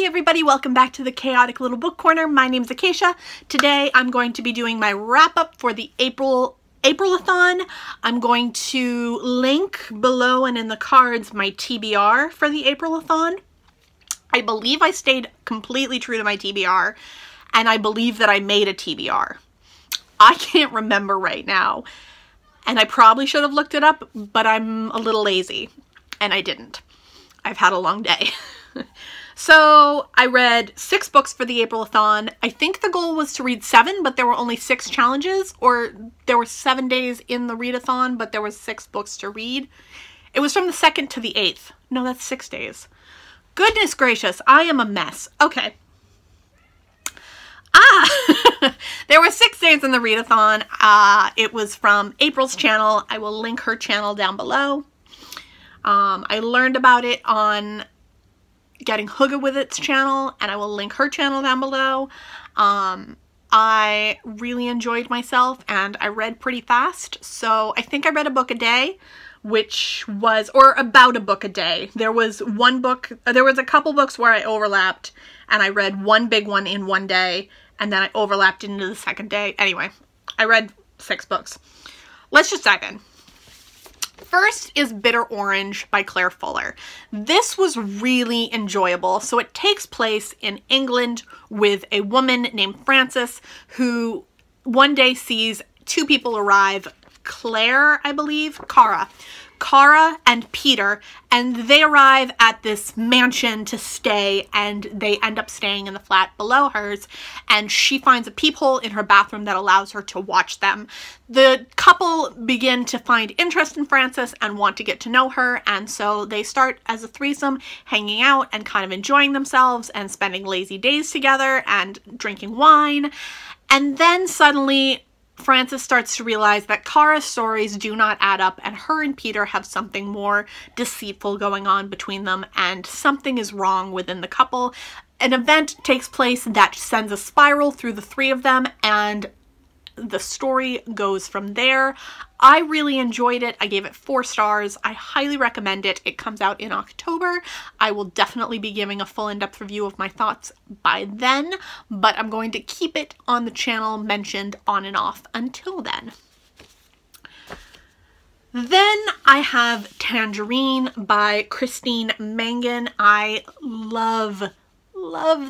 Hey everybody, welcome back to the Chaotic Little Book Corner. My name's Acacia. Today I'm going to be doing my wrap up for the Aprilathon. I'm going to link below and in the cards my TBR for the Aprilathon. I believe I stayed completely true to my TBR, and I believe that I made a TBR. I can't remember right now, and I probably should have looked it up, but I'm a little lazy, and I didn't. I've had a long day. So I read 6 books for the Aprilathon. I think the goal was to read 7, but there were only 6 challenges, or there were 7 days in the readathon, but there was 6 books to read. It was from the 2nd to the 8th. No, that's 6 days. Goodness gracious, I am a mess. Okay. There were 6 days in the readathon. It was from April's channel. I will link her channel down below. I learned about it on Getting Hygge with It's channel, and I will link her channel down below. I really enjoyed myself, and I read pretty fast, so I think I read a book a day, which was, or about a book a day. There was a couple books where I overlapped, and I read one big one in one day, and then I overlapped into the second day. Anyway, I read 6 books. Let's just dive in. First is Bitter Orange by Claire Fuller. This was really enjoyable. So it takes place in England with a woman named Frances who one day sees 2 people arrive, Claire, I believe, Cara and Peter, and they arrive at this mansion to stay, and they end up staying in the flat below hers, and she finds a peephole in her bathroom that allows her to watch them. The couple begin to find interest in Frances and want to get to know her, and so they start as a threesome, hanging out and kind of enjoying themselves and spending lazy days together and drinking wine. And then suddenly Frances starts to realize that Cara's stories do not add up, and her and Peter have something more deceitful going on between them, and something is wrong within the couple. An event takes place that sends a spiral through the 3 of them, and the story goes from there. I really enjoyed it. I gave it 4 stars. I highly recommend it. It comes out in October. I will definitely be giving a full in-depth review of my thoughts by then, but I'm going to keep it on the channel mentioned on and off until then. Then I have Tangerine by Christine Mangan. I love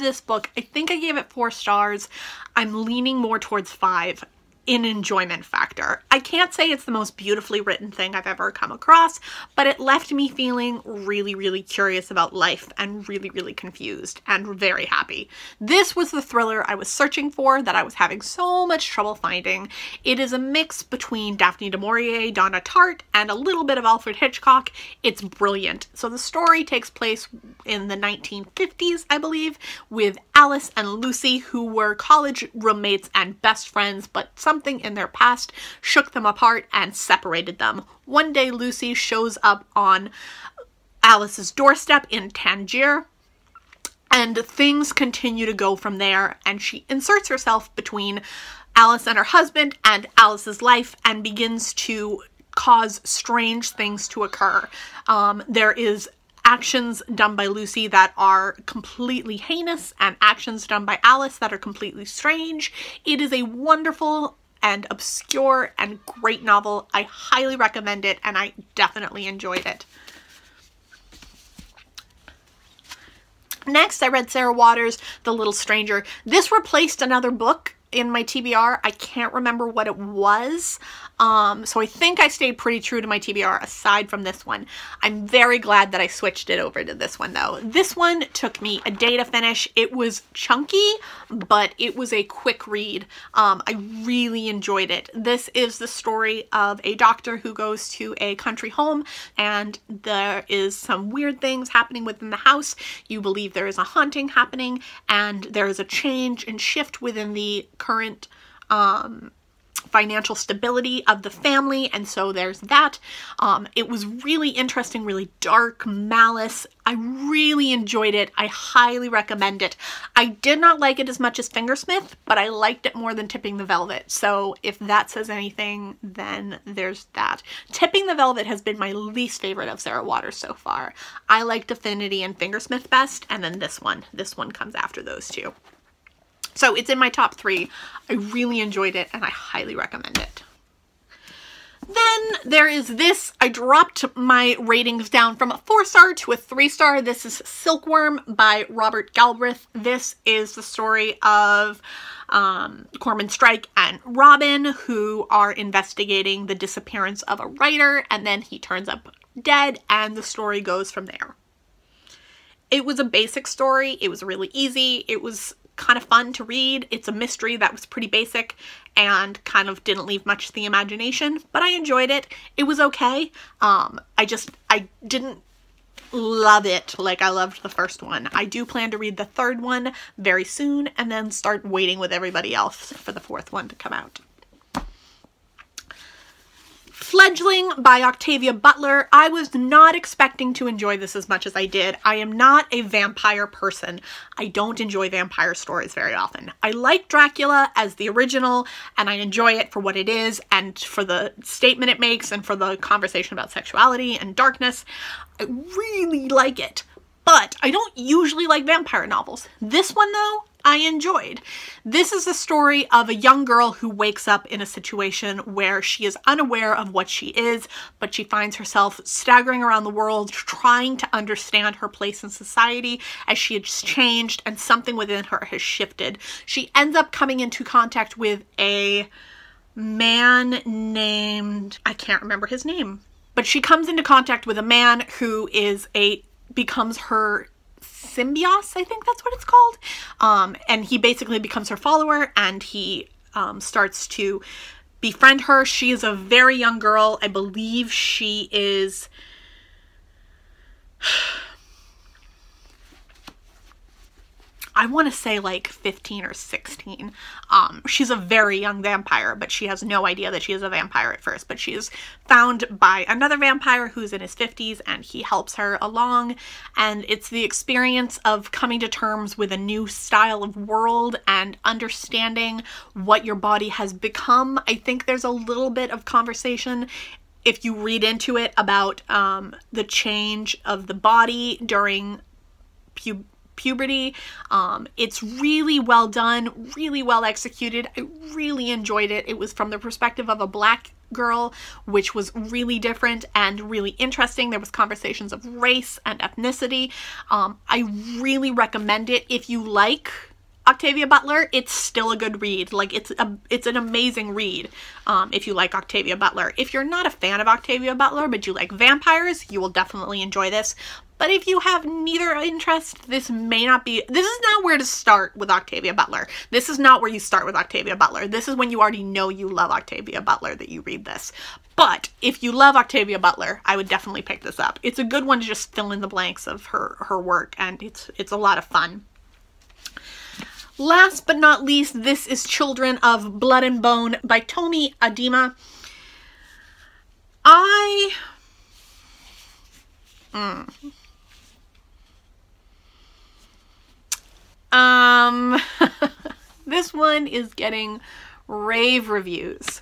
this book. I think I gave it 4 stars. I'm leaning more towards 5 in enjoyment factor. I can't say it's the most beautifully written thing I've ever come across, but it left me feeling really, really curious about life and really, really confused and very happy. This was the thriller I was searching for that I was having so much trouble finding. It is a mix between Daphne du Maurier, Donna Tartt, and a little bit of Alfred Hitchcock. It's brilliant. So the story takes place in the 1950s, I believe, with Alice and Lucy, who were college roommates and best friends, but something in their past shook them apart and separated them. One day Lucy shows up on Alice's doorstep in Tangier, and things continue to go from there, and she inserts herself between Alice and her husband and Alice's life and begins to cause strange things to occur. There is actions done by Lucy that are completely heinous and actions done by Alice that are completely strange. It is a wonderful and obscure and great novel. I highly recommend it, and I definitely enjoyed it. Next, I read Sarah Waters' The Little Stranger. This replaced another book in my TBR. I can't remember what it was. So I think I stayed pretty true to my TBR aside from this one. I'm very glad that I switched it over to this one though. This one took me a day to finish. It was chunky, but it was a quick read. I really enjoyed it. This is the story of a doctor who goes to a country home, and there is some weird things happening within the house. You believe there is a haunting happening, and there is a change and shift within the current financial stability of the family, and so there's that. It was really interesting, really dark, malice. I really enjoyed it. I highly recommend it. I did not like it as much as Fingersmith, but I liked it more than Tipping the Velvet, so if that says anything, then there's that. Tipping the Velvet has been my least favorite of Sarah Waters so far. I liked Affinity and Fingersmith best, and then this one comes after those two. So it's in my top 3. I really enjoyed it and I highly recommend it. Then there is this. I dropped my ratings down from a 4-star to a 3-star. This is Silkworm by Robert Galbraith. This is the story of Cormoran Strike and Robin, who are investigating the disappearance of a writer, and then he turns up dead, and the story goes from there. It was a basic story. It was really easy. It was kind of fun to read. It's a mystery that was pretty basic and kind of didn't leave much to the imagination, but I enjoyed it. It was okay. I didn't love it like I loved the first one. I do plan to read the 3rd one very soon and then start waiting with everybody else for the 4th one to come out. Fledgling by Octavia Butler. I was not expecting to enjoy this as much as I did. I am not a vampire person. I don't enjoy vampire stories very often. I like Dracula as the original, and I enjoy it for what it is and for the statement it makes and for the conversation about sexuality and darkness. I really like it, but I don't usually like vampire novels. This one, though, I enjoyed. This is the story of a young girl who wakes up in a situation where she is unaware of what she is, but she finds herself staggering around the world trying to understand her place in society as she has changed and something within her has shifted. She ends up coming into contact with a man named, I can't remember his name, but she comes into contact with a man who becomes her symbiote, I think that's what it's called. And he basically becomes her follower, and he starts to befriend her. She is a very young girl. I believe she is I want to say like 15 or 16. She's a very young vampire, but she has no idea that she is a vampire at first. But she is found by another vampire who's in his 50s, and he helps her along. And it's the experience of coming to terms with a new style of world and understanding what your body has become. I think there's a little bit of conversation, if you read into it, about the change of the body during puberty. It's really well done, really well executed. I really enjoyed it. It was from the perspective of a Black girl, which was really different and really interesting. There was conversations of race and ethnicity. I really recommend it. If you like Octavia Butler, it's still a good read. Like, it's an amazing read if you like Octavia Butler. If you're not a fan of Octavia Butler, but you like vampires, you will definitely enjoy this. But if you have neither interest, this is not where to start with Octavia Butler. This is not where you start with Octavia Butler. This is when you already know you love Octavia Butler that you read this. But if you love Octavia Butler, I would definitely pick this up. It's a good one to just fill in the blanks of her work, and it's a lot of fun. Last but not least, this is Children of Blood and Bone by Tomi Adema. This one is getting rave reviews,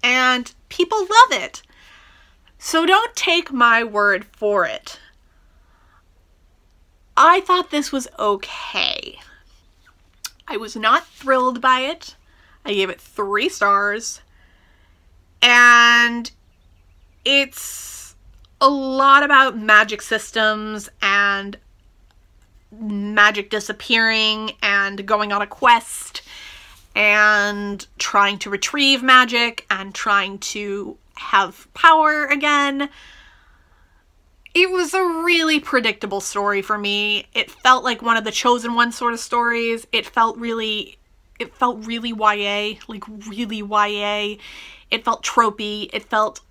and people love it. So don't take my word for it. I thought this was okay. I was not thrilled by it. I gave it 3 stars. And it's a lot about magic systems and magic disappearing and going on a quest and trying to retrieve magic and trying to have power again. It was a really predictable story for me. It felt like one of the Chosen One sort of stories. It felt really YA, like really YA. It felt tropey. It felt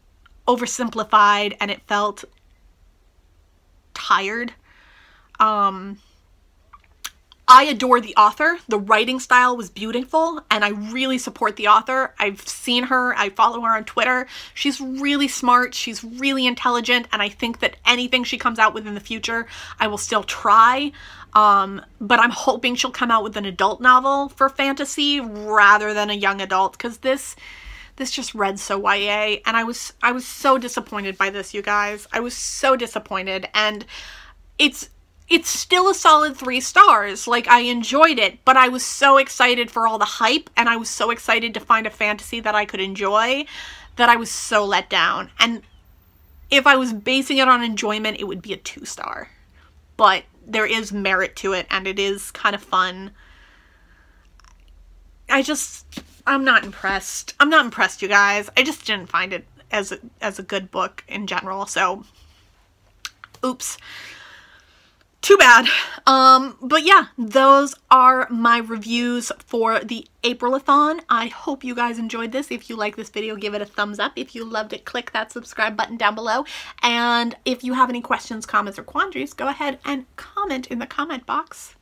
oversimplified, and it felt tired. I adore the author. The writing style was beautiful, and I really support the author. I've seen her. I follow her on Twitter. She's really smart. She's really intelligent, and I think that anything she comes out with in the future, I will still try. But I'm hoping she'll come out with an adult novel for fantasy rather than a young adult, because this just read so YA, and I was so disappointed by this, you guys. I was so disappointed, and it's still a solid 3 stars. Like, I enjoyed it, but I was so excited for all the hype, and I was so excited to find a fantasy that I could enjoy, that I was so let down. And if I was basing it on enjoyment, it would be a 2 star. But there is merit to it, and it is kind of fun. I'm not impressed. I'm not impressed, you guys. I just didn't find it as a good book in general, so oops. Too bad. But yeah, those are my reviews for the Aprilathon. I hope you guys enjoyed this. If you like this video, give it a thumbs up. If you loved it, click that subscribe button down below. And if you have any questions, comments, or quandaries, go ahead and comment in the comment box.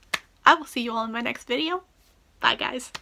I will see you all in my next video. Bye, guys.